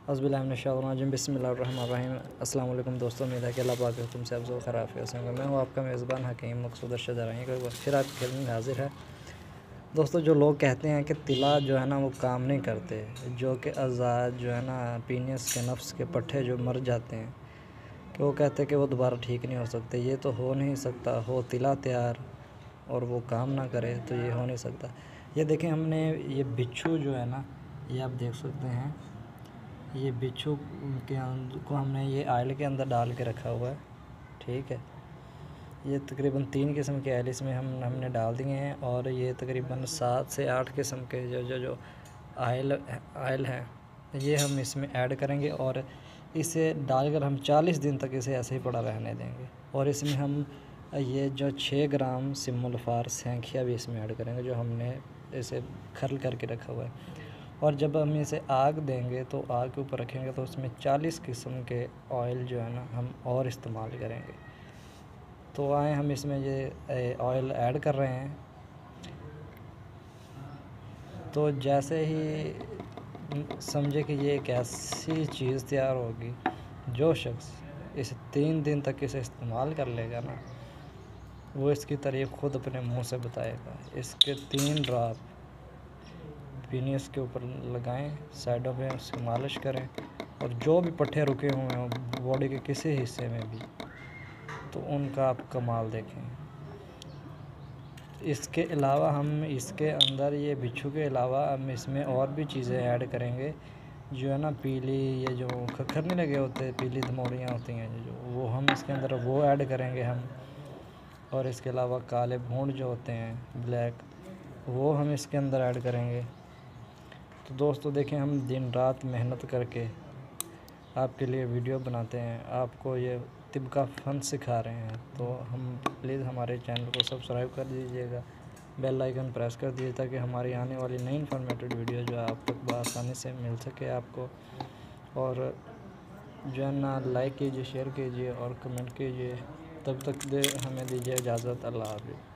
औज़ुबिल्लाहि बिस्मिल्लाहिर्रहमानिर्रहीम। अस्सलाम वालेकुम दोस्तों, उम्मीद है कि अल्लाह पाक के हुक्म से आप सब खैरियत से होंगे। मैं हूँ आपका मेज़बान हकीम मकसूद अरशद राही का फिर आपके खेल में हाजिर है। दोस्तों, जो लोग कहते हैं कि तिला जो है ना वो काम नहीं करते, जो कि अज़ाद जो है ना पीनियस के नफ्स के पट्टे जो मर जाते हैं, कि वो कहते हैं कि वो दोबारा ठीक नहीं हो सकते। ये तो हो नहीं सकता, हो तिला तैयार और वो काम ना करे, तो ये हो नहीं सकता। ये देखें, हमने ये बिच्छू जो है ना, ये आप देख सकते हैं, ये बिच्छू के को हमने ये आयल के अंदर डाल के रखा हुआ है। ठीक है, ये तकरीबन 3 किस्म के आयल इसमें हमने डाल दिए हैं, और ये तकरीबन 7 से 8 किस्म के जो आयल हैं ये हम इसमें ऐड करेंगे, और इसे डालकर हम 40 दिन तक इसे ऐसे ही पड़ा रहने देंगे। और इसमें हम ये जो 6 ग्राम सिमुलफार सेंखिया भी इसमें ऐड करेंगे, जो हमने इसे खरल करके रखा हुआ है। और जब हम इसे आग देंगे तो आग के ऊपर रखेंगे तो उसमें 40 किस्म के ऑयल जो है ना हम और इस्तेमाल करेंगे। तो आए हम इसमें ये ऑयल ऐड कर रहे हैं। तो जैसे ही समझे कि ये एक ऐसी चीज़ तैयार होगी, जो शख्स इसे 3 दिन तक इसे इस्तेमाल कर लेगा ना, वो इसकी तारीफ़ खुद अपने मुंह से बताएगा। इसके 3 ड्रॉप पीनियस के ऊपर लगाएं, साइडों पे उसकी मालिश करें, और जो भी पट्टे रुके हुए हों बॉडी के किसी हिस्से में भी, तो उनका आप कमाल देखें। इसके अलावा हम इसके अंदर ये बिच्छू के अलावा हम इसमें और भी चीज़ें ऐड करेंगे, जो है ना पीली, ये जो खखर नहीं लगे होते, पीली धमोड़ियाँ होती हैं जो, वो हम इसके अंदर वो ऐड करेंगे हम। और इसके अलावा काले भूंड जो होते हैं, ब्लैक, वो हम इसके अंदर ऐड करेंगे। तो दोस्तों देखें, हम दिन रात मेहनत करके आपके लिए वीडियो बनाते हैं, आपको ये तिब का फ़न सिखा रहे हैं। तो हम प्लीज़ हमारे चैनल को सब्सक्राइब कर दीजिएगा, बेल आइकन प्रेस कर दीजिए, ताकि हमारी आने वाली नई इन्फॉर्मेटिव वीडियो जो है आप तक बआसानी से मिल सके आपको। और जो है ना लाइक कीजिए, शेयर कीजिए और कमेंट कीजिए। तब तक हमें दीजिए इजाज़त। अल्लाह हाफ़िज़।